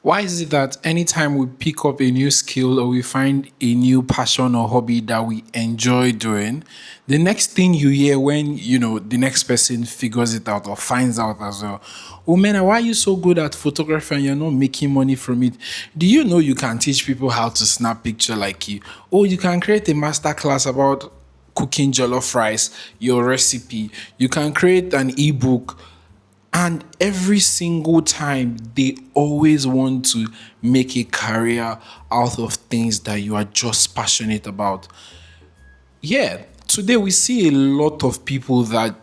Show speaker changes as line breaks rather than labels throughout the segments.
Why is it that anytime we pick up a new skill or we find a new passion or hobby that we enjoy doing, the next thing you hear when the next person figures it out or finds out as well, oh man, why are you so good at photography and you're not making money from it? Do you know you can teach people how to snap picture like you? Or you can create a masterclass about cooking jollof rice, your recipe. You can create an ebook, and every single time, they always want to make a career out of things that you are just passionate about. Yeah, today we see a lot of people that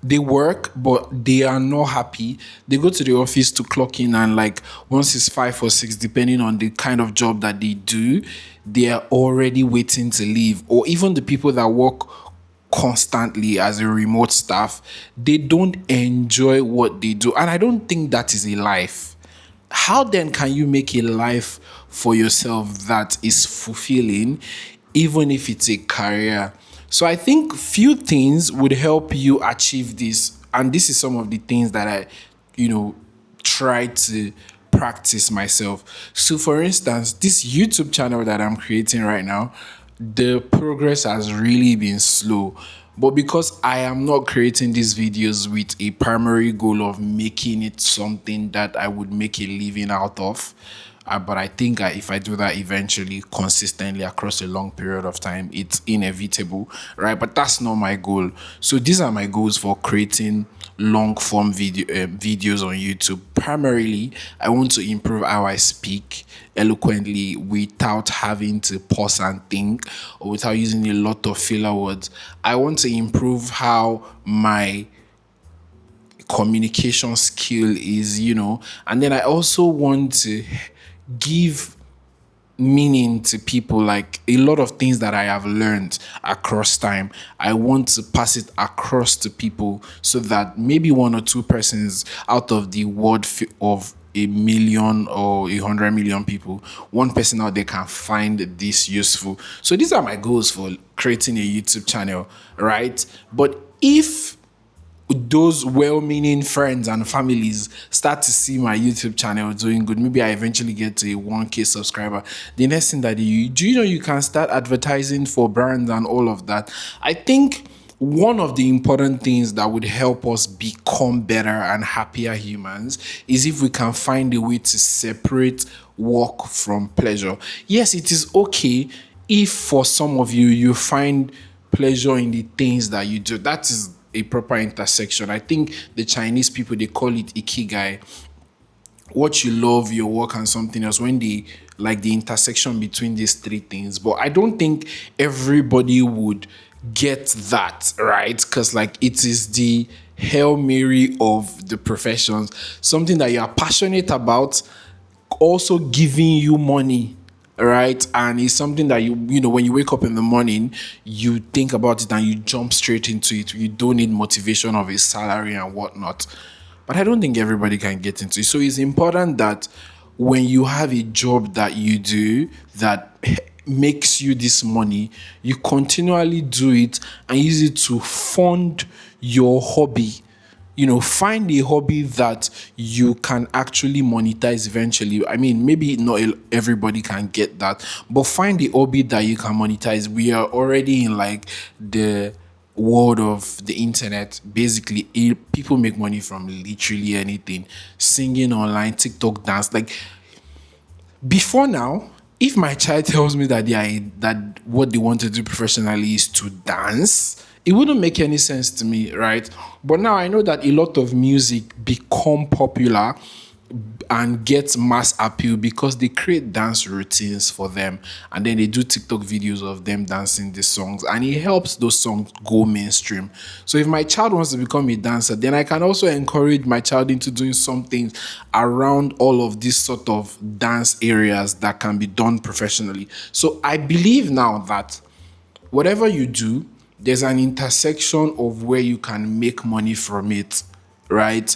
they work, but they are not happy. They go to the office to clock in, and like once it's 5 or 6, depending on the kind of job that they do, they are already waiting to leave. Or even the people that work constantly as a remote staff, they don't enjoy what they do. And I don't think that is a life. How then can you make a life for yourself that is fulfilling, even if it's a career? So I think few things would help you achieve this. And this is some of the things that I, try to practice myself. So for instance, this YouTube channel that I'm creating right now, the progress has really been slow. But because I am not creating these videos with a primary goal of making it something that I would make a living out of, but I think if I do that eventually, consistently across a long period of time, it's inevitable, right? But that's not my goal. So these are my goals for creating long form videos on YouTube. Primarily, I want to improve how I speak eloquently without having to pause and think, or without using a lot of filler words. I want to improve how my communication skill is, and then I also want to give meaning to people, like a lot of things that I have learned across time. I want to pass it across to people so that maybe one or two persons out of the of a million or 100 million people, one person out there can find this useful. So these are my goals for creating a YouTube channel, right? But if those well-meaning friends and families start to see my YouTube channel doing good, maybe I eventually get to a 1K subscriber, the next thing that you can start advertising for brands and all of that. I think one of the important things that would help us become better and happier humans is if we can find a way to separate work from pleasure. Yes, it is okay if for some of you find pleasure in the things that you do. That is a proper intersection. I think the Chinese people, they call it Ikigai. What you love, your work, and something else, when they like the intersection between these three things. But I don't think everybody would get that, right? Because like it is the Hail Mary of the professions, something that you are passionate about, also giving you money, right? And it's something that when you wake up in the morning, you think about it and you jump straight into it. You don't need motivation of a salary and whatnot. But I don't think everybody can get into it. So it's important that when you have a job that you do that makes you this money, you continually do it and use it to fund your hobby. Find a hobby that you can actually monetize eventually. I mean, maybe not everybody can get that, but find a hobby that you can monetize. We are already in like the world of the internet. Basically, people make money from literally anything. Singing online, TikTok dance. Like before now, if my child tells me that what they want to do professionally is to dance, it wouldn't make any sense to me, right? But now I know that a lot of music become popular and gets mass appeal because they create dance routines for them, and then they do TikTok videos of them dancing the songs, and it helps those songs go mainstream. So if my child wants to become a dancer, then I can also encourage my child into doing something around all of these sort of dance areas that can be done professionally. So I believe now that whatever you do, there's an intersection of where you can make money from it, right?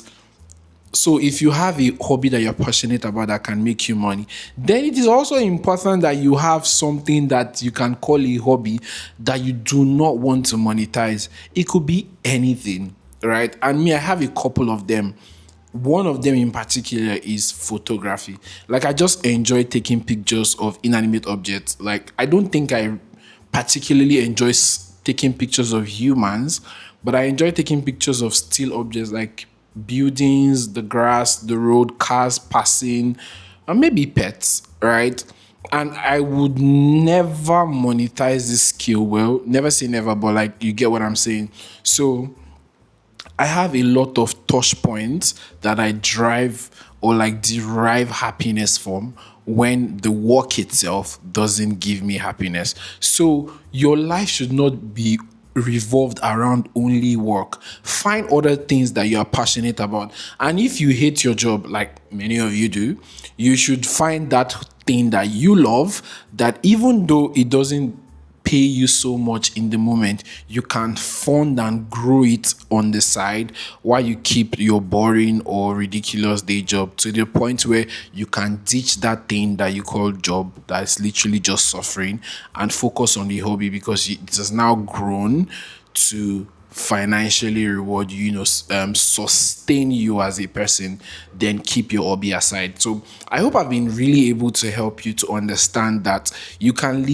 So if you have a hobby that you're passionate about that can make you money, then it is also important that you have something that you can call a hobby that you do not want to monetize. It could be anything, right? And me, I have a couple of them. one of them in particular is photography. Like, I just enjoy taking pictures of inanimate objects. Like, I don't think I particularly enjoy taking pictures of humans, but I enjoy taking pictures of still objects like buildings, the grass, the road, cars passing, and maybe pets, right? And I would never monetize this skill. Well, never say never, but like, you get what I'm saying. So I have a lot of touch points that I drive or like derive happiness from when the work itself doesn't give me happiness. So your life should not be revolved around only work. Find other things that you are passionate about. And if you hate your job, like many of you do, you should find that thing that you love, that even though it doesn't pay you so much in the moment, you can fund and grow it on the side while you keep your boring or ridiculous day job, to the point where you can ditch that thing that you call job that's literally just suffering and focus on the hobby, because it has now grown to financially reward you, sustain you as a person, then keep your hobby aside. So I hope I've been really able to help you to understand that you can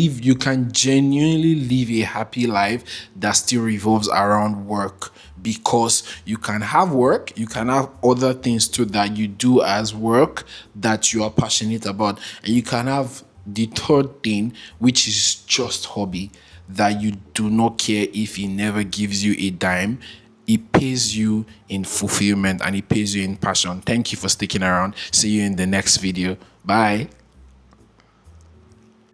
genuinely live a happy life that still revolves around work, because you can have work, you can have other things too that you do as work that you are passionate about, and you can have the third thing, which is just hobby, that you do not care if it never gives you a dime. It pays you in fulfillment and it pays you in passion. Thank you for sticking around. See you in the next video. Bye.